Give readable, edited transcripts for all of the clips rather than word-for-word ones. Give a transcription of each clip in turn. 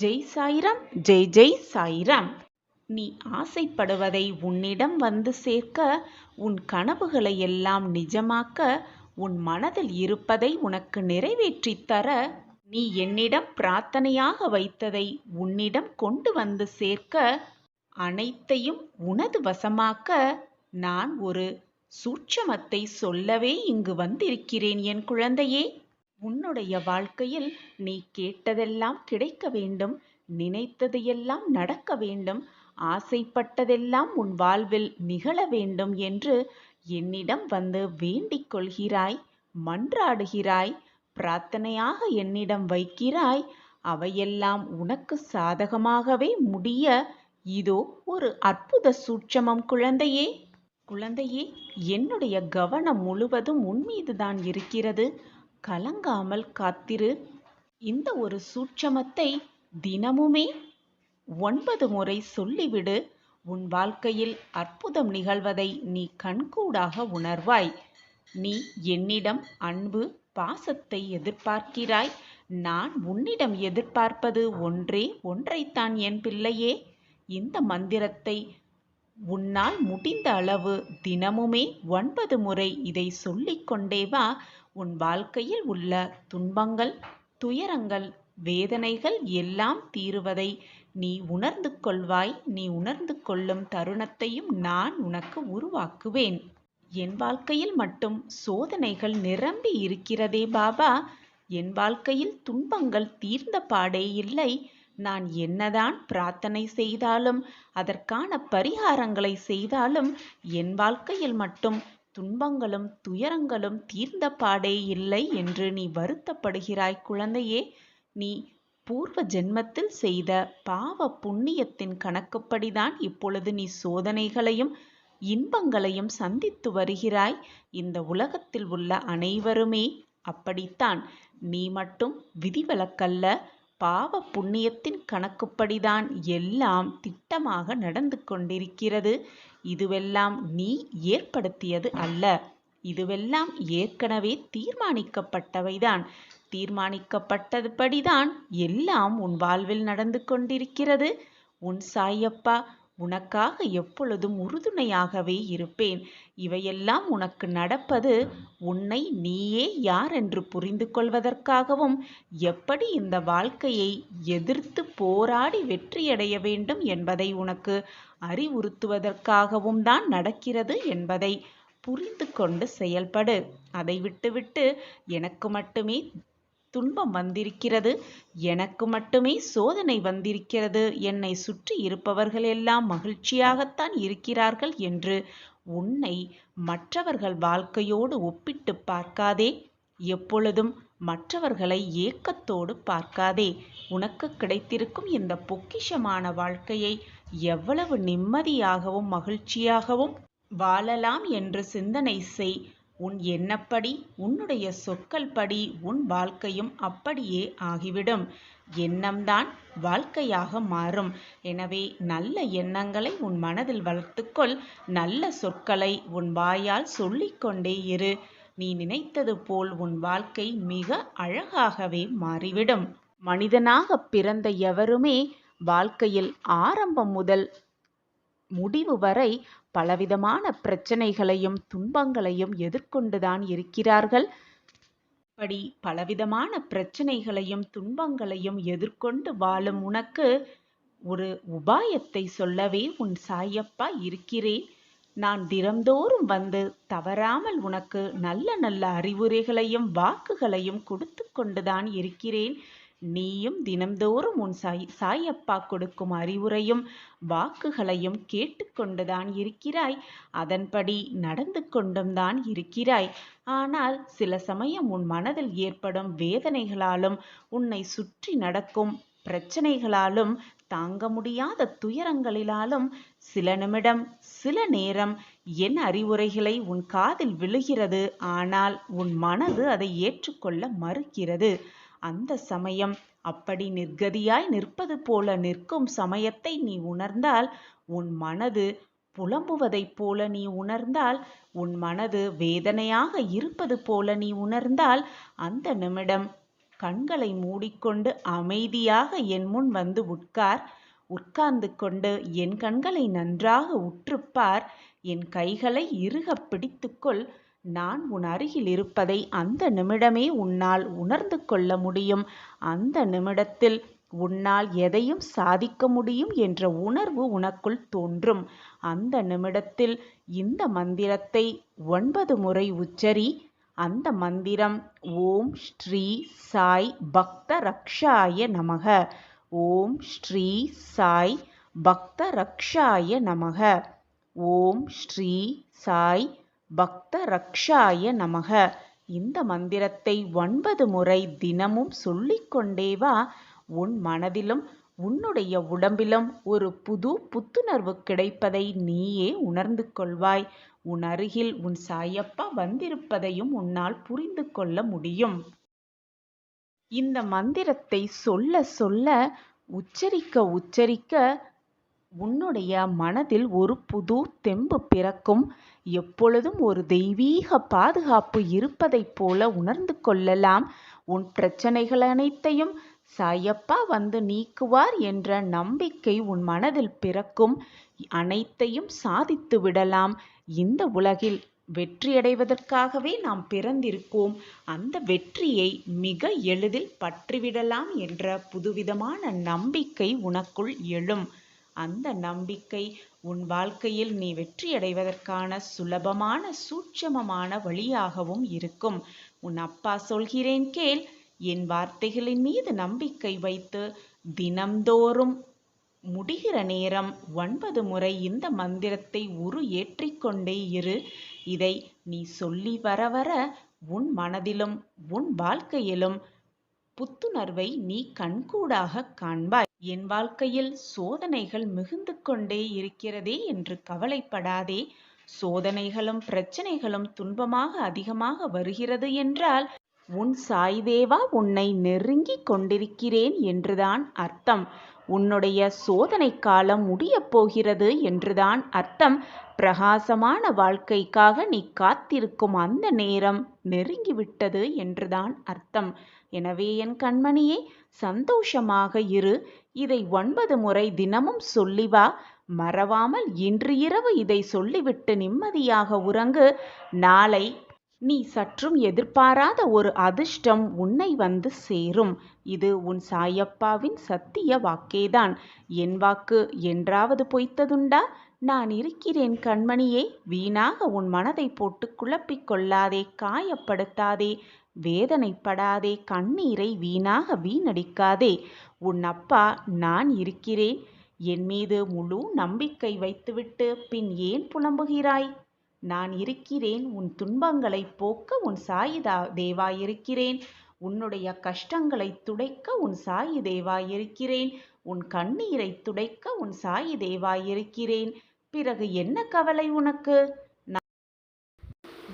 ஜெய் சாய்ராம். ஜெய் ஜெய் சாய்ராம். நீ ஆசைப்படுவதை உன்னிடம் வந்து சேர்க்க, உன் கனவுகளை எல்லாம் நிஜமாக்க, உன் மனதில் இருப்பதை உனக்கு நிறைவேற்றித் தர, நீ என்னிடம் பிரார்த்தனையாக வைத்ததை உன்னிடம் கொண்டு வந்து சேர்க்க, அனைத்தையும் உனது வசமாக்க, நான் ஒரு சூட்சமத்தை சொல்லவே இங்கு வந்திருக்கிறேன் என் குழந்தையே. உன்னுடைய வாழ்க்கையில் நீ கேட்டதெல்லாம் கிடைக்க வேண்டும், நினைத்தது எல்லாம் நடக்க வேண்டும், ஆசைப்பட்டதெல்லாம் உன் வாழ்வில் நிகழ வேண்டும் என்று என்னிடம் வந்து வேண்டிக் கொள்கிறாய், மன்றாடுகிறாய், பிரார்த்தனையாக என்னிடம் வைக்கிறாய். அவையெல்லாம் உனக்கு சாதகமாகவே முடிய இதோ ஒரு அற்புத சூட்சமம் குழந்தையே. குழந்தையே, என்னுடைய கவனம் முழுவதும் உன் மீதுதான் இருக்கிறது. கலங்காமல் காத்திரு. இந்த ஒரு சூட்சமத்தை தினமுமே 9 முறை சொல்லிவிடு. உன் வாழ்க்கையில் அற்புதம் நிகழ்வதை நீ கண்கூடாக உணர்வாய். நீ என்னிடம் அன்பு, பாசத்தை எதிர்பார்க்கிறாய். நான் உன்னிடம் எதிர்பார்ப்பது ஒன்றே ஒன்றைத்தான் என் பிள்ளையே. இந்த மந்திரத்தை உன்னால் முடிந்த அளவு தினமுமே 9 முறை இதை சொல்லிக்கொண்டே வா. உன் வாழ்க்கையில் உள்ள துன்பங்கள், துயரங்கள், வேதனைகள் எல்லாம் தீருவதை நீ உணர்ந்து கொள்வாய். நீ உணர்ந்து கொள்ளும் தருணத்தையும் நான் உனக்கு உருவாக்குவேன். என் வாழ்க்கையில் மட்டும் சோதனைகள் நிரம்பி இருக்கிறதே பாபா. என் வாழ்க்கையில் துன்பங்கள் தீர்ந்த பாடே இல்லை. நான் என்னதான் பிரார்த்தனை செய்தாலும், அதற்கான பரிகாரங்களை செய்தாலும், என் வாழ்க்கையில் மட்டும் துன்பங்களும் துயரங்களும் தீர்ந்த பாடே இல்லை என்று நீ வருத்தப்படுகிறாய் குழந்தையே. நீ பூர்வ ஜென்மத்தில் செய்த பாவ புண்ணியத்தின் கணக்குப்படிதான் இப்பொழுது நீ சோதனைகளையும் இன்பங்களையும் சந்தித்து வருகிறாய். இந்த உலகத்தில் உள்ள அனைவருமே அப்படித்தான். நீ மட்டும் விதிவிலக்கல்ல. பாவ புண்ணியத்தின் கணக்குப்படிதான் எல்லாம் திட்டமாக நடந்து கொண்டிருக்கிறது. இதுவெல்லாம் நீ ஏற்படுத்தியது அல்ல. இதுவெல்லாம் ஏற்கனவே தீர்மானிக்கப்பட்டவைதான். தீர்மானிக்கப்பட்டபடிதான் எல்லாம் உன் வாழ்வில் நடந்து கொண்டிருக்கிறது. உன் சாயப்பா உனக்காக எப்பொழுதும் உறுதுணையாகவே இருப்பேன். இவையெல்லாம் உனக்கு நடப்பது உன்னை நீயே யார் என்று புரிந்து கொள்வதற்காகவும், எப்படி இந்த வாழ்க்கையை எதிர்த்து போராடி வெற்றியடைய வேண்டும் என்பதை உனக்கு அறிவுறுத்துவதற்காகவும் தான் நடக்கிறது என்பதை புரிந்து கொண்டு செயல்படு. அதை விட்டுவிட்டு எனக்கு மட்டுமே துன்பம் வந்திருக்கிறது, எனக்கு மட்டுமே சோதனை வந்திருக்கிறது, என்னை சுற்றி இருப்பவர்கள் எல்லாம் மகிழ்ச்சியாகத்தான் இருக்கிறார்கள் என்று உன்னை மற்றவர்கள் வாழ்க்கையோடு ஒப்பிட்டு பார்க்காதே. எப்பொழுதும் மற்றவர்களை ஏக்கத்தோடு பார்க்காதே. உனக்கு கிடைத்திருக்கும் இந்த பொக்கிஷமான வாழ்க்கையை எவ்வளவு நிம்மதியாகவும் மகிழ்ச்சியாகவும் வாழலாம் என்று சிந்தனை செய். உன் எண்ணப்படி, உன்னுடைய சொற்கள் படி உன் வாழ்க்கையும் அப்படியே ஆகிவிடும். எண்ணம்தான் வாழ்க்கையாக மாறும். எனவே நல்ல எண்ணங்களை உன் மனதில் வளர்த்துக்கொள். நல்ல சொற்களை உன் வாயால் சொல்லிக்கொண்டே இரு. நீ நினைத்தது போல் உன் வாழ்க்கை மிக அழகாகவே மாறிவிடும். மனிதனாக பிறந்த எவருமே வாழ்க்கையில் ஆரம்பம் முதல் முடிவு வரை பலவிதமான பிரச்சனைகளையும் துன்பங்களையும் எதிர்கொண்டுதான் இருக்கிறார்கள். இப்படி பலவிதமான பிரச்சனைகளையும் துன்பங்களையும் எதிர்கொண்டு வாழும் உனக்கு ஒரு உபாயத்தை சொல்லவே உன் சாயப்பா இருக்கிறேன். நான் தினந்தோறும் வந்து தவறாமல் உனக்கு நல்ல நல்ல அறிவுரைகளையும் வாக்குகளையும் கொடுத்து கொண்டுதான் இருக்கிறேன். நீயும் தினந்தோறும் உன் சாயப்பா கொடுக்கும் அறிவுரையும் வாக்குகளையும் கேட்டுக்கொண்டுதான் இருக்கிறாய். அதன்படி நடந்து கொண்டும் தான் இருக்கிறாய். ஆனால் சில சமயம் உன் மனதில் ஏற்படும் வேதனைகளாலும், உன்னை சுற்றி நடக்கும் பிரச்சனைகளாலும், தாங்க முடியாத துயரங்களினாலும் சில நிமிடம், சில நேரம் என் அறிவுரைகளை உன் காதில் விழுகிறது. ஆனால் உன் மனது அதை ஏற்றுக்கொள்ள மறுக்கிறது. அந்த சமயம் அப்படி நிர்கதியாய் நிற்பது போல நிற்கும் சமயத்தை நீ உணர்ந்தால், உன் மனது புலம்புவதைப் போல நீ உணர்ந்தால், உன் மனது வேதனையாக இருப்பது போல நீ உணர்ந்தால், அந்த நிமிடம் கண்களை மூடிக்கொண்டு அமைதியாக என் முன் வந்து உட்கார்ந்து கொண்டு என் கண்களை நன்றாக உற்றுப்பார். என் கைகளை இறுகப் பிடித்துக்கொள். நான் உன் அருகில் இருப்பதை அந்த நிமிடமே உன்னால் உணர்ந்து கொள்ள முடியும். அந்த நிமிடத்தில் உன்னால் எதையும் சாதிக்க முடியும் என்ற உணர்வு உனக்குள் தோன்றும். அந்த நிமிடத்தில் இந்த மந்திரத்தை 9 முறை உச்சரி. அந்த மந்திரம் ஓம் ஸ்ரீ சாய் பக்த ரக்ஷாய நமக. ஓம் ஸ்ரீ சாய் பக்த ரக்ஷாய நமக. ஓம் ஸ்ரீ சாய் பக்த ரக்ஷாய நமக. இந்த மந்திரத்தை 9 முறை தினமும் சொல்லிக்கொண்டே வா. உன் மனதிலும் உன்னுடைய உடம்பிலும் ஒரு புத்துணர்வு கிடைப்பதை நீயே உணர்ந்து கொள்வாய். உன் அருகில் உன் சாயப்பா வந்திருப்பதையும் உன்னால் புரிந்து கொள்ள முடியும். இந்த மந்திரத்தை சொல்ல சொல்ல உச்சரிக்க உன்னுடைய மனதில் ஒரு புது தெம்பு பிறக்கும். எப்பொழுதும் ஒரு தெய்வீக பாதுகாப்பு இருப்பதைப் போல உணர்ந்து கொள்ளலாம். உன் பிரச்சனைகள் அனைத்தையும் சாயப்பா வந்து நீக்குவார் என்ற நம்பிக்கை உன் மனதில் பிறக்கும். அனைத்தையும் சாதித்து விடலாம். இந்த உலகில் வெற்றியடைவதற்காகவே நாம் பிறந்திருக்கோம். அந்த வெற்றியை மிக எளிதில் பற்றிவிடலாம் என்ற புதுவிதமான நம்பிக்கை உனக்குள் எழும். அந்த நம்பிக்கை உன் வாழ்க்கையில் நீ வெற்றியடைவதற்கான சுலபமான சூட்சமமான வழியாகவும் இருக்கும். உன் அப்பா சொல்கிறேன் கேள். என் வார்த்தைகளின் மீது நம்பிக்கை வைத்து தினம்தோறும் முடிகிற நேரம் 9 முறை இந்த மந்திரத்தை ஏற்றிக்கொண்டே இரு. இதை நீ சொல்லி வர வர உன் மனதிலும் உன் வாழ்க்கையிலும் புத்துணர்வை நீ கண்கூடாக காண்பாய். என் வாழ்க்கையில் சோதனைகள் மிகுந்து கொண்டே இருக்கிறதே என்று கவலைப்படாதே. சோதனைகளும் பிரச்சனைகளும் துன்பமாக அதிகமாக வருகிறது என்றால் உன் சாய் தேவா உன்னை நெருங்கிக் கொண்டிருக்கிறேன் என்றுதான் அர்த்தம். உன்னுடைய சோதனை காலம் முடியப் போகிறது என்றுதான் அர்த்தம். பிரகாசமான வாழ்க்கைக்காக நீ காத்திருக்கும் அந்த நேரம் நெருங்கிவிட்டது என்றுதான் அர்த்தம். எனவே என் கண்மணியே, சந்தோஷமாக இரு. இதை 9 முறை தினமும் சொல்லி வா. மறவாமல் இன்று இரவு இதை சொல்லிவிட்டு நிம்மதியாக உறங்கு. நாளை நீ சற்றும் எதிர்பாராத ஒரு அதிர்ஷ்டம் உன்னை வந்து சேரும். இது உன் சாயப்பாவின் சத்திய வாக்கேதான். என் வாக்கு என்றாவது பொய்த்ததுண்டா? நான் இருக்கிறேன் கண்மணியே. வீணாக உன் மனதை போட்டு குழப்பிக் கொள்ளாதே, காயப்படுத்தாதே, வேதனைப்படாதே, கண்ணீரை வீணாக வீணடிக்காதே. உன் அப்பா நான் இருக்கிறேன். என் மீது முழு நம்பிக்கை வைத்துவிட்டு பின் ஏன் புலம்புகிறாய்? நான் இருக்கிறேன். உன் துன்பங்களை போக்க உன் சாயி தேவா இருக்கிறேன். உன்னுடைய கஷ்டங்களை துடைக்க உன் சாயி தேவா இருக்கிறேன். உன் கண்ணீரை துடைக்க உன் சாயி தேவா இருக்கிறேன். பிறகு என்ன கவலை உனக்கு?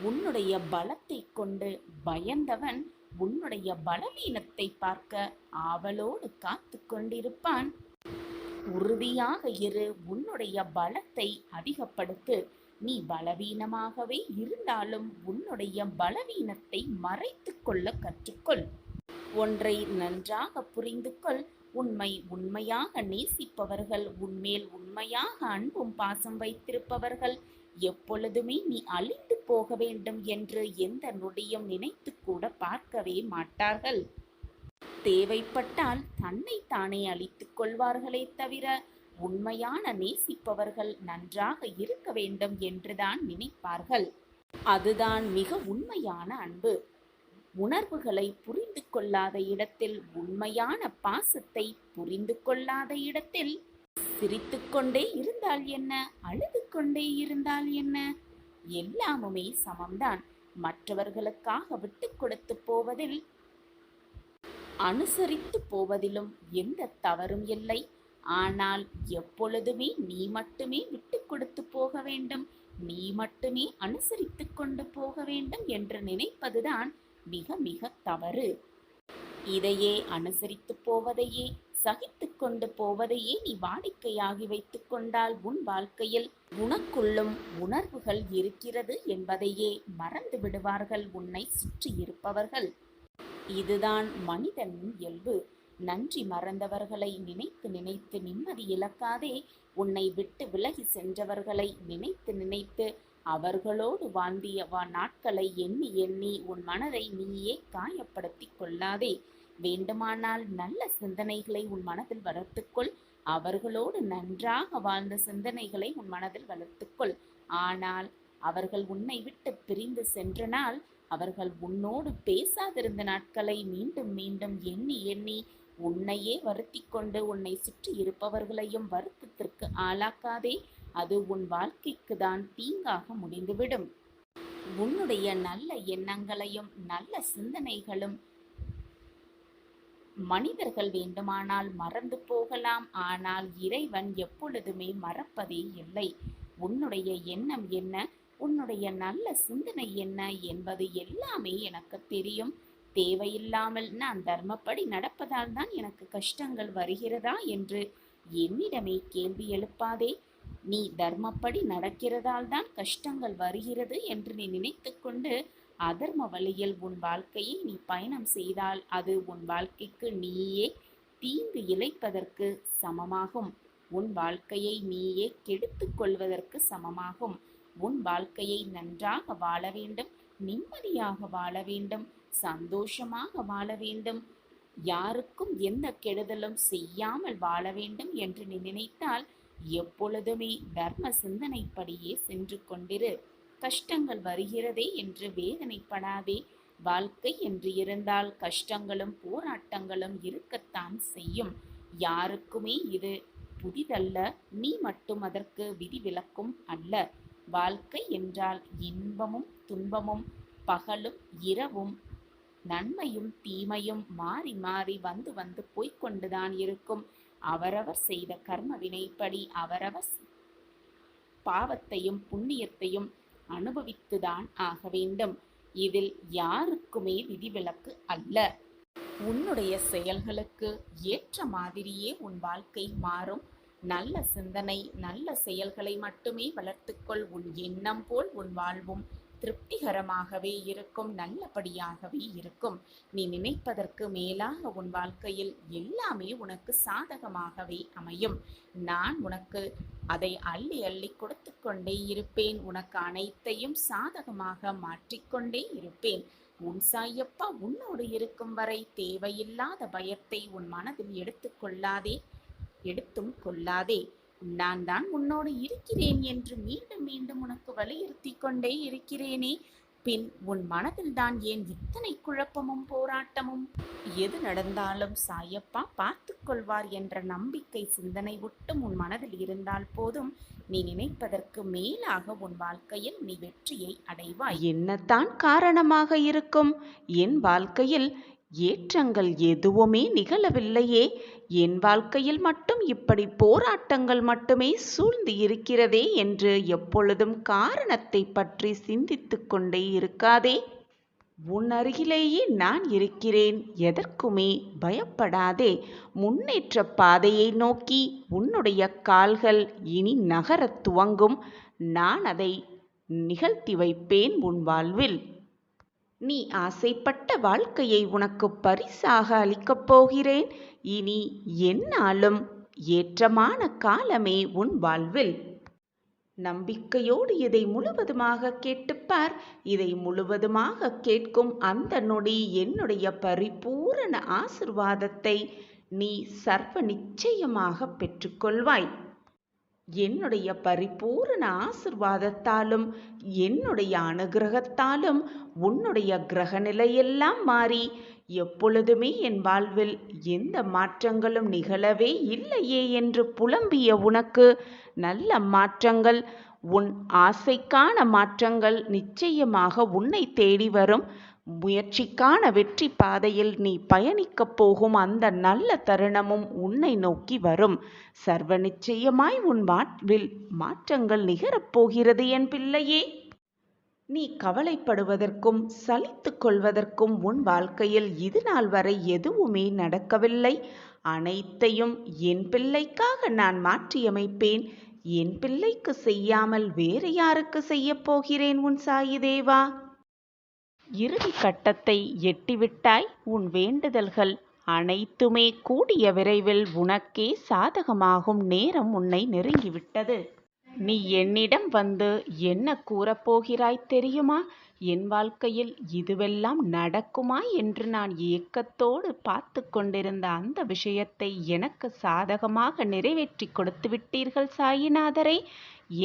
உன்னுடைய பலத்தை கொண்டு பயந்தவன் உன்னுடைய பலவீனத்தை பார்க்க ஆவலோடு காத்து கொண்டிருப்பான். உறுதியாக இரு. உன்னுடைய பலத்தை அதிகப்படுத்து. நீ பலவீனமாகவே இருந்தாலும் உன்னுடைய பலவீனத்தை மறைத்து கொள்ள கற்றுக்கொள். ஒன்றை நன்றாக புரிந்து கொள். உண்மையாக நேசிப்பவர்கள், உன்மேல் உண்மையாக அன்பும் பாசம் வைத்திருப்பவர்கள் எப்பொழுதுமே நீ அழிந்து போக வேண்டும் என்று எந்த நொடியும் நினைத்து கூட பார்க்கவே மாட்டார்கள். தேவைப்பட்டால் தன்னை தானே அழித்துக் கொள்வார்களே தவிர உண்மையான நேசிப்பவர்கள் நன்றாக இருக்க வேண்டும் என்றுதான் நினைப்பார்கள். அதுதான் மிக உண்மையான அன்பு. உணர்வுகளை புரிந்து கொள்ளாத இடத்தில், உண்மையான பாசத்தை புரிந்து கொள்ளாத இடத்தில் சிரித்துக்கொண்டே இருந்தால் என்ன, அழுது கொண்டே இருந்தால் என்ன, எல்லாமுமே சமம்தான். மற்றவர்களுக்காக விட்டு கொடுத்து போவதில், அனுசரித்து போவதிலும் எந்த தவறும் இல்லை. ஆனால் எப்பொழுதுமே நீ மட்டுமே விட்டு கொடுத்து போக வேண்டும், நீ மட்டுமே அனுசரித்து கொண்டு போக வேண்டும் என்று நினைப்பதுதான் மிக மிக தவறு. இதையே அனுசரித்து போவதையே, சகித்து கொண்டு போவதையே நீ வாடிக்கையாகி வைத்து கொண்டால் உன் வாழ்க்கையில் உனக்குள்ளும் உணர்வுகள் இருக்கிறது என்பதையே மறந்து விடுவார்கள் உன்னை சுற்றி இருப்பவர்கள். இதுதான் மனிதனின் இயல்பு. நன்றி மறந்தவர்களை நினைத்து நினைத்து நிம்மதி இழக்காதே. உன்னை விட்டு விலகி சென்றவர்களை நினைத்து நினைத்து அவர்களோடு வாழ்ந்திய நாட்களை எண்ணி எண்ணி உன் மனதை நீயே காயப்படுத்திக் கொள்ளாதே. வேண்டுமானால் நல்ல சிந்தனைகளை உன் மனதில் வளர்த்துக்கொள். அவர்களோடு நன்றாக வாழ்ந்த சிந்தனைகளை உன் மனதில் வளர்த்துக்கொள். ஆனால் அவர்கள் உன்னை விட்டு பிரிந்து சென்ற நாள், அவர்கள் உன்னோடு பேசாதிருந்த நாட்களை மீண்டும் மீண்டும் எண்ணி எண்ணி உன்னையே வருத்தி கொண்டு உன்னை சுற்றி இருப்பவர்களையும் வருத்தத்திற்கு ஆளாக்காதே. அது உன் வாழ்க்கைக்கு தான் தீங்காக முடிந்துவிடும். உன்னுடைய நல்ல எண்ணங்களையும் நல்ல சிந்தனைகளும் மனிதர்கள் வேண்டுமானால் மறந்து போகலாம், ஆனால் இறைவன் எப்பொழுதுமே மறப்பதே இல்லை. உன்னுடைய எண்ணம் என்ன, உன்னுடைய நல்ல சிந்தனை என்ன என்பது எல்லாமே எனக்கு தெரியும். தேவையில்லாமல் நான் தர்மப்படி நடப்பதால் தான் எனக்கு கஷ்டங்கள் வருகிறதா என்று என்னிடமே கேள்வி எழுப்பாதே. நீ தர்மப்படி நடக்கிறதால் தான் கஷ்டங்கள் வருகிறது என்று நீ நினைத்து கொண்டு அதர்ம வழியில் உன் வாழ்க்கையை நீ பயணம் செய்தால் அது உன் வாழ்க்கைக்கு நீயே தீங்கு இழைப்பதற்கு சமமாகும். உன் வாழ்க்கையை நீயே கெடுத்துக் கொள்வதற்கு சமமாகும். உன் வாழ்க்கையை நன்றாக வாழ வேண்டும், நிம்மதியாக வாழ வேண்டும், சந்தோஷமாக வாழ வேண்டும், யாருக்கும் எந்த கெடுதலும் செய்யாமல் வாழ வேண்டும் என்று நீ நினைத்தால் எப்பொழுதுமே தர்ம சிந்தனைப்படியே சென்று கொண்டிரு. கஷ்டங்கள் வருகிறதே என்று வேதனைப்படாதே. வாழ்க்கை என்று இருந்தால் கஷ்டங்களும் போராட்டங்களும் இருக்கத்தான் செய்யும். யாருக்குமே இது புதிதல்ல, நீ மட்டும் அதற்கு விதிவிலக்கும் அல்ல. வாழ்க்கை என்றால் இன்பமும் துன்பமும், பகலும் இரவும், நன்மையும் தீமையும் மாறி மாறி வந்து வந்து போய்கொண்டுதான் இருக்கும். அவரவர் செய்த கர்ம வினைப்படி அவரவர் பாவத்தையும் புண்ணியத்தையும் அனுபவித்துதான் ஆக வேண்டும். இதில் யாருக்குமே விதிவிலக்கு அல்ல. உன்னுடைய செயல்களுக்கு ஏற்ற மாதிரியே உன் வாழ்க்கை மாறும். நல்ல சிந்தனை நல்ல செயல்களை மட்டுமே வளர்த்துக்கொள். உன் எண்ணம் போல் உன் வாழ்வும் திருப்திகரமாகவே இருக்கும், நல்லபடியாகவே இருக்கும். நீ நினைப்பதற்கு மேலாக உன் வாழ்க்கையில் எல்லாமே உனக்கு சாதகமாகவே அமையும். நான் உனக்கு அதை அள்ளி அள்ளி கொடுத்து கொண்டே இருப்பேன். உனக்கு அனைத்தையும் சாதகமாக மாற்றிக்கொண்டே இருப்பேன். உன் சாயப்பா உன்னோடு இருக்கும் வரை தேவையில்லாத பயத்தை உன் மனதில் எடுத்தும் கொள்ளாதே. நான் தான் உன்னோடு இருக்கிறேன் என்று மீண்டும் மீண்டும் உனக்கு வலியுறுத்தி கொண்டே இருக்கிறேனே, பின் உன் மனதில் தான் ஏன் இத்தனை குழப்பமும் போராட்டமும்? எது நடந்தாலும் சாயப்பா பார்த்து கொள்வார் என்ற நம்பிக்கை சிந்தனை ஒட்டும் உன் மனதில் இருந்தால் போதும், நீ நினைப்பதற்கு மேலாக உன் வாழ்க்கையில் நீ வெற்றியை அடைவாய். என்னத்தான் காரணமாக இருக்கும்? என் வாழ்க்கையில் ஏற்றங்கள் எதுவுமே நிகழவில்லையே, என் வாழ்க்கையில் மட்டும் இப்படி போராட்டங்கள் மட்டுமே சூழ்ந்து இருக்கிறதே என்று எப்பொழுதும் காரணத்தை பற்றி சிந்தித்து கொண்டே இருக்காதே. உன் அருகிலேயே நான் இருக்கிறேன், எதற்குமே பயப்படாதே. முன்னேற்ற பாதையை நோக்கி உன்னுடைய கால்கள் இனி நகரத் துவங்கும். நான் அதை நிகழ்த்தி வைப்பேன் உன் வாழ்வில். நீ ஆசைப்பட்ட வாழ்க்கையை உனக்கு பரிசாக அளிக்கப் போகிறேன். இனி எந்நாளும் ஏற்றமான காலமே உன் வாழ்வில். நம்பிக்கையோடு இதை முழுவதுமாக கேட்டுப்பார். இதை முழுவதுமாக கேட்கும் அந்த நொடி என்னுடைய பரிபூரண ஆசிர்வாதத்தை நீ சர்வ நிச்சயமாக பெற்றுக்கொள்வாய். என்னுடைய பரிபூரண ஆசிர்வாதத்தாலும் என்னுடைய அனுகிரகத்தாலும் உன்னுடைய கிரக நிலையெல்லாம் மாறி எப்பொழுதுமே என் வாழ்வில் எந்த மாற்றங்களும் நிகழவே இல்லையே என்று புலம்பிய உனக்கு நல்ல மாற்றங்கள், உன் ஆசைக்கான மாற்றங்கள் நிச்சயமாக உன்னை தேடி வரும். முயற்சிக்கான வெற்றி பாதையில் நீ பயணிக்கப் போகும் அந்த நல்ல தருணமும் உன்னை நோக்கி வரும். சர்வ நிச்சயமாய் உன் வாழ்வில் மாற்றங்கள் நிகழப்போகிறது என் பிள்ளையே. நீ கவலைப்படுவதற்கும் சலித்து கொள்வதற்கும் உன் வாழ்க்கையில் இது நாள் வரை எதுவுமே நடக்கவில்லை. அனைத்தையும் என் பிள்ளைக்காக நான் மாற்றியமைப்பேன். என் பிள்ளைக்கு செய்யாமல் வேறு யாருக்கு செய்ய போகிறேன் உன் சாயி தேவா? இறுதி கட்டத்தை எட்டிவிட்டாய். உன் வேண்டுதல்கள் அனைத்துமே கூடிய விரைவில் உனக்கே சாதகமாகும் நேரம் உன்னை நெருங்கிவிட்டது. நீ என்னிடம் வந்து என்ன கூறப்போகிறாய் தெரியுமா? என் வாழ்க்கையில் இதுவெல்லாம் நடக்குமா என்று நான் ஏக்கத்தோடு பார்த்து கொண்டிருந்த அந்த விஷயத்தை எனக்கு சாதகமாக நிறைவேற்றி கொடுத்து விட்டீர்கள் சாயிநாதரே.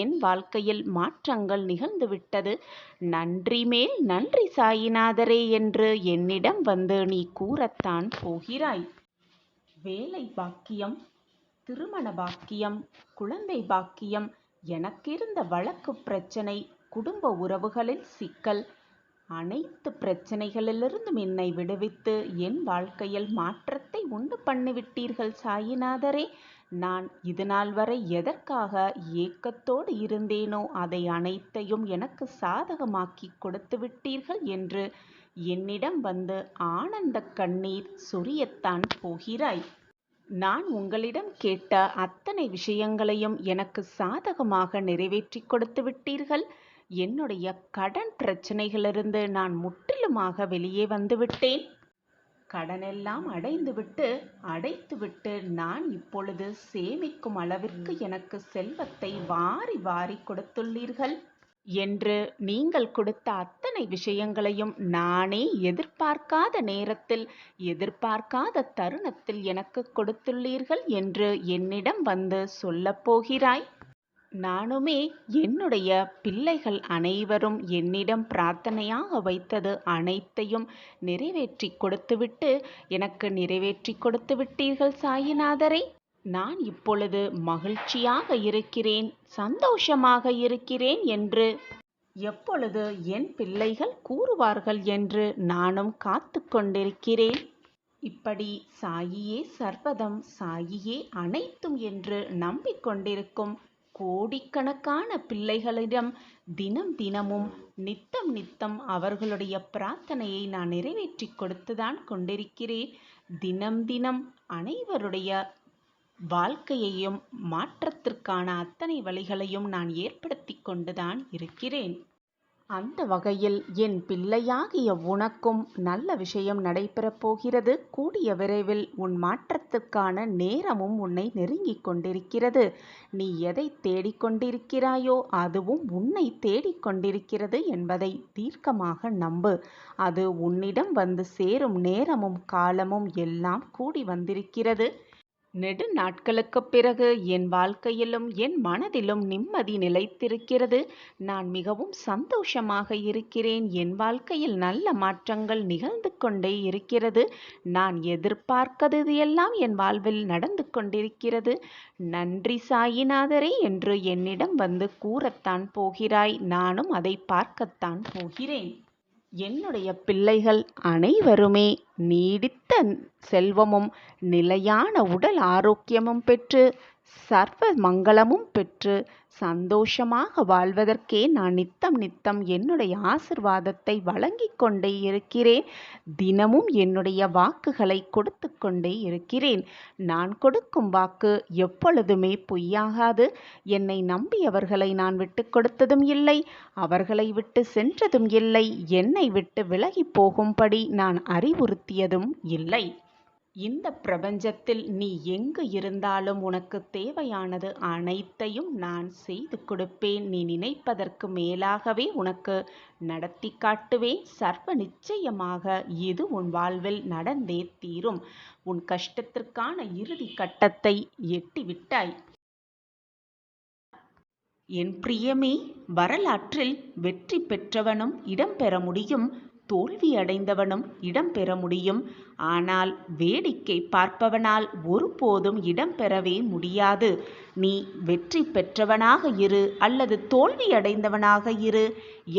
என் வாழ்க்கையில் மாற்றங்கள் நிகழ்ந்துவிட்டது. நன்றி மேல் நன்றி சாயிநாதரே என்று என்னிடம் வந்து நீ கூறத்தான் போகிறாய். வேலை பாக்கியம், திருமண பாக்கியம், குழந்தை பாக்கியம், எனக்கிருந்த வழக்கு பிரச்சனை, குடும்ப உறவுகளில் சிக்கல், அனைத்து பிரச்சனைகளிலிருந்தும் என்னை விடுவித்து என் வாழ்க்கையில் மாற்றத்தை உண்டு பண்ணிவிட்டீர்கள் சாயிநாதரே. நான் இதுநாள் வரை எதற்காக ஏக்கத்தோடு இருந்தேனோ அதை அனைத்தையும் எனக்கு சாதகமாக்கி கொடுத்து விட்டீர்கள் என்று என்னிடம் வந்து ஆனந்த கண்ணீர் சொரியத்தான் போகிறாய். நான் உங்களிடம் கேட்ட அத்தனை விஷயங்களையும் எனக்கு சாதகமாக நிறைவேற்றி கொடுத்து விட்டீர்கள். என்னுடைய கடன் பிரச்சனைகளிலிருந்து நான் முற்றிலுமாக வெளியே வந்துவிட்டேன். கடனெல்லாம் அடைத்துவிட்டு நான் இப்பொழுது சேமிக்கும் அளவிற்கு எனக்கு செல்வத்தை வாரி வாரி கொடுத்துள்ளீர்கள் என்று நீங்கள் கொடுத்த அத்தனை விஷயங்களையும் நானே எதிர்பார்க்காத நேரத்தில், எதிர்பார்க்காத தருணத்தில் எனக்கு கொடுத்துள்ளீர்கள் என்று என்னிடம் வந்து சொல்லப்போகிறாய். நானுமே என்னுடைய பிள்ளைகள் அனைவரும் என்னிடம் பிரார்த்தனையாக வைத்தது அனைத்தையும் நிறைவேற்றி கொடுத்துவிட்டு எனக்கு நிறைவேற்றி கொடுத்து விட்டீர்கள் சாயிநாதரே. நான் இப்பொழுது மகிழ்ச்சியாக இருக்கிறேன், சந்தோஷமாக இருக்கிறேன் என்று எப்பொழுது என் பிள்ளைகள் கூறுவார்கள் என்று நானும் காத்து கொண்டிருக்கிறேன். இப்படி சாயியே சர்வதம், சாயியே அனைத்தும் என்று நம்பிக்கொண்டிருக்கும் கோடிக்கணக்கான பிள்ளைகளிடம் தினமும் நித்தம் அவர்களுடைய பிரார்த்தனையை நான் நிறைவேற்றி கொடுத்துதான் கொண்டிருக்கிறேன். தினம் அனைவருடைய வாழ்க்கையையும் மாற்றத்திற்கான அத்தனை வழிகளையும் நான் ஏற்படுத்தி கொண்டுதான் இருக்கிறேன். அந்த வகையில் என் பிள்ளையாகிய உனக்கும் நல்ல விஷயம் நடைபெறப் போகிறது. கூடிய விரைவில் உன் மாற்றத்துக்கான நேரமும் உன்னை நெருங்கிக் கொண்டிருக்கிறது. நீ எதை தேடிக்கொண்டிருக்கிறாயோ அதுவும் உன்னை தேடிக்கொண்டிருக்கிறது என்பதை தீர்க்கமாக நம்பு. அது உன்னிடம் வந்து சேரும் நேரமும் காலமும் எல்லாம் கூடி வந்திருக்கிறது. நெடு நாட்களுக்குப் பிறகு என் வாழ்க்கையிலும் என் மனதிலும் நிம்மதி நிலைத்திருக்கிறது. நான் மிகவும் சந்தோஷமாக இருக்கிறேன். என் வாழ்க்கையில் நல்ல மாற்றங்கள் நிகழ்ந்து கொண்டே இருக்கிறது. நான் எதிர்பார்க்கிறது எல்லாம் என் வாழ்வில் நடந்து கொண்டிருக்கிறது. நன்றி சாயிநாதரே என்று என்னிடம் வந்து கூறத்தான் போகிறாய். நானும் அதை பார்க்கத்தான் போகிறேன். என்னுடைய பிள்ளைகள் அனைவருமே நீடித்த செல்வமும் நிலையான உடல் ஆரோக்கியமும் பெற்று சர்வ மங்களமும் பெற்று சந்தோஷமாக வாழ்வதற்கே நான் நித்தம் என்னுடைய ஆசிர்வாதத்தை வழங்கி கொண்டே இருக்கிறேன். தினமும் என்னுடைய வாக்குகளை கொடுத்து கொண்டே இருக்கிறேன். நான் கொடுக்கும் வாக்கு எப்பொழுதுமே பொய்யாகாது. என்னை நம்பியவர்களை நான் விட்டு கொடுத்ததும் இல்லை, அவர்களை விட்டு சென்றதும் இல்லை, என்னை விட்டு விலகி போகும்படி நான் அறிவுறுத்தியதும் இல்லை. இந்த பிரபஞ்சத்தில் நீ எங்கு இருந்தாலும் உனக்கு தேவையானது அனைத்தையும் நான் செய்து கொடுப்பேன். நீ நினைப்பதற்கு மேலாகவே உனக்கு நடத்தி காட்டுவேன். சர்வ நிச்சயமாக இது உன் வாழ்வில் நடந்தே தீரும். உன் கஷ்டத்திற்கான இறுதி கட்டத்தை எட்டிவிட்டாய். என் பிரியமே, வரலாற்றில் வெற்றி பெற்றவனும் இடம்பெற முடியும், தோல்வி அடைந்தவனும் இடம்பெற முடியும். ஆனால் வேடிக்கை பார்ப்பவனால் ஒருபோதும் இடம்பெறவே முடியாது. நீ வெற்றி பெற்றவனாக இரு அல்லது தோல்வி அடைந்தவனாக இரு.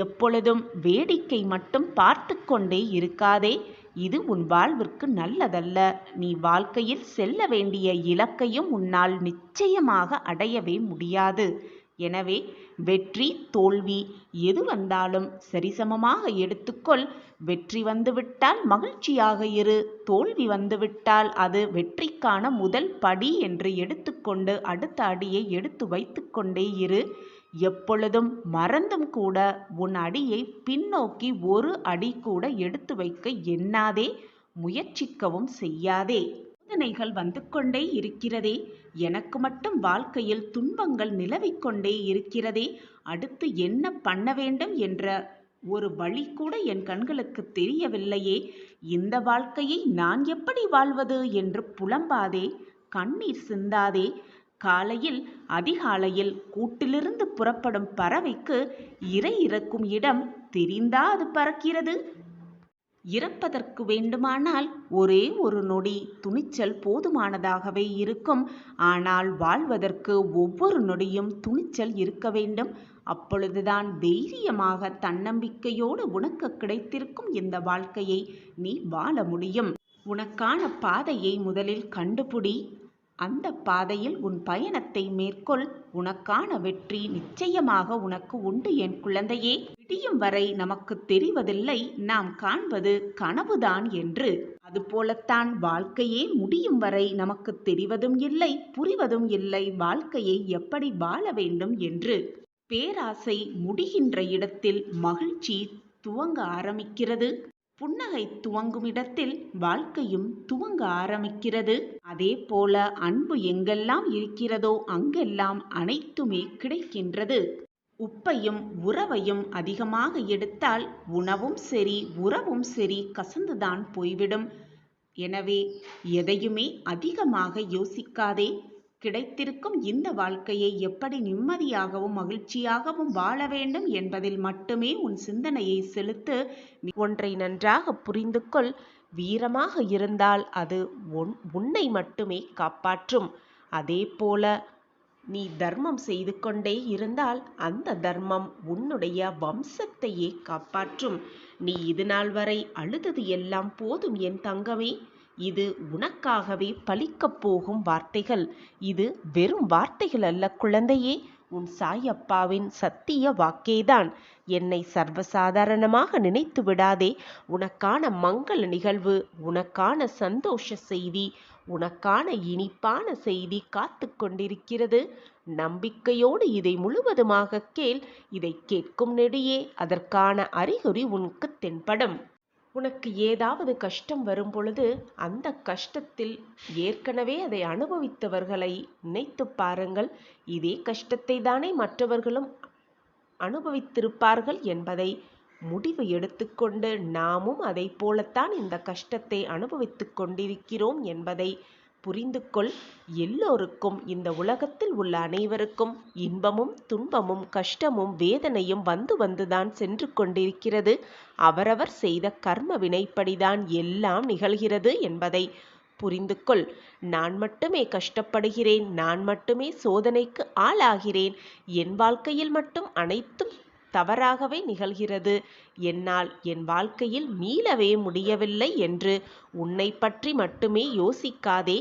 எப்பொழுதும் வேடிக்கை மட்டும் பார்த்து கொண்டே இருக்காதே. இது உன் வாழ்விற்கு நல்லதல்ல. நீ வாழ்க்கையில் செல்ல வேண்டிய இலக்கையும் உன்னால் நிச்சயமாக அடையவே முடியாது. எனவே வெற்றி தோல்வி எது வந்தாலும் சரிசமமாக எடுத்துக்கொள். வெற்றி வந்துவிட்டால் மகிழ்ச்சியாக இரு, தோல்வி வந்துவிட்டால் அது வெற்றிக்கான முதல் படி என்று எடுத்துக்கொண்டு அடுத்த அடியை எடுத்து வைத்து கொண்டே இரு. எப்பொழுதும் மறந்தும் கூட உன் அடியை பின்னோக்கி ஒரு அடி கூட எடுத்து வைக்க எண்ணாதே, முயற்சிக்கவும் செய்யாதே. சோதனைகள் வந்து கொண்டே இருக்கிறதே, எனக்கு மட்டும் வாழ்க்கையில் துன்பங்கள் நிலவிக் கொண்டே இருக்கிறதே, அடுத்து என்ன பண்ண வேண்டும் என்ற ஒரு வழி கூட என் கண்களுக்கு தெரியவில்லையே, இந்த வாழ்க்கையை நான் எப்படி வாழ்வது என்று புலம்பாதே, கண்ணீர் சிந்தாதே. காலையில் அதிகாலையில் கூட்டிலிருந்து புறப்படும் பறவைக்கு இரை இறக்கும் இடம் தெரிந்தா அது பறக்கிறது? இறப்பதற்கு வேண்டுமானால் ஒரே ஒரு நொடி துணிச்சல் போதுமானதாகவே இருக்கும். ஆனால் வாழ்வதற்கு ஒவ்வொரு நொடியும் துணிச்சல் இருக்க வேண்டும். அப்பொழுதுதான் தைரியமாக தன்னம்பிக்கையோடு உனக்கு கிடைத்திருக்கும் இந்த வாழ்க்கையை நீ வாழ முடியும். உனக்கான பாதையை முதலில் கண்டுபிடி. அந்த பாதையில் உன் பயணத்தை மேற்கொள். உனக்கான வெற்றி நிச்சயமாக உனக்கு உண்டு என் குழந்தையே. விடியும் வரை நமக்கு தெரிவதில்லை நாம் காண்பது கனவுதான் என்று. அதுபோலத்தான் வாழ்க்கையே முடியும் வரை நமக்கு தெரிவதும் இல்லை, புரிவதும் இல்லை வாழ்க்கையை எப்படி வாழ வேண்டும் என்று. பேராசை முடிகின்ற இடத்தில் மகிழ்ச்சி துவங்க ஆரம்பிக்கிறது. புன்னகை துவங்கும் இடத்தில் வாழ்க்கையும் துவங்க ஆரம்பிக்கிறது. அதே போல அன்பு எங்கெல்லாம் இருக்கிறதோ அங்கெல்லாம் அனைத்துமே கிடைக்கின்றது. உப்பையும் உறவையும் அதிகமாக எடுத்தால் உணவும் சரி உறவும் சரி கசந்துதான் போய்விடும். எனவே எதையுமே அதிகமாக யோசிக்காதே. கிடைத்திருக்கும் இந்த வாழ்க்கையை எப்படி நிம்மதியாகவும் மகிழ்ச்சியாகவும் வாழ வேண்டும் என்பதில் மட்டுமே உன் சிந்தனையை செலுத்து. ஒன்றை நன்றாக புரிந்து கொள். வீரமாக இருந்தால் அது உன்னை மட்டுமே காப்பாற்றும். அதே போல நீ தர்மம் செய்து கொண்டே இருந்தால் அந்த தர்மம் உன்னுடைய வம்சத்தையே காப்பாற்றும். நீ இது நாள் வரை அழுதது எல்லாம் போதும் என் தங்கமே. இது உனக்காகவே பலிக்கப் போகும் வார்த்தைகள். இது வெறும் வார்த்தைகள் அல்ல குழந்தையே, உன் சாயப்பாவின் சத்திய வாக்கேதான். என்னை சர்வசாதாரணமாக நினைத்து விடாதே. உனக்கான மங்கள நிகழ்வு, உனக்கான சந்தோஷ செய்தி, உனக்கான இனிப்பான செய்தி காத்து கொண்டிருக்கிறது. நம்பிக்கையோடு இதை முழுவதுமாக கேள். இதை கேட்கும் நெடியே அதற்கான அறிகுறி உனக்கு தென்படும். உனக்கு ஏதாவது கஷ்டம் வரும் பொழுது அந்த கஷ்டத்தில் ஏற்கனவே அதை அனுபவித்தவர்களை நினைத்து பாருங்கள். இதே கஷ்டத்தை தானே மற்றவர்களும் அனுபவித்திருப்பார்கள் என்பதை முடிவு எடுத்துக்கொண்டு நாமும் அதை போலத்தான் இந்த கஷ்டத்தை அனுபவித்து கொண்டிருக்கிறோம் என்பதை புரிந்து கொள். எல்லோருக்கும், இந்த உலகத்தில் உள்ள அனைவருக்கும் இன்பமும் துன்பமும் கஷ்டமும் வேதனையும் வந்துதான் சென்று கொண்டிருக்கிறது. அவரவர் செய்த கர்ம வினைப்படிதான் எல்லாம் நிகழ்கிறது என்பதை புரிந்து கொள். நான் மட்டுமே கஷ்டப்படுகிறேன், நான் மட்டுமே சோதனைக்கு ஆளாகிறேன், என் வாழ்க்கையில் மட்டும் அனைத்தும் தவறாகவே நிகழ்கிறது, என்னால் என் வாழ்க்கையில் மீளவே முடியவில்லை என்று உன்னை பற்றி மட்டுமே யோசிக்காதே.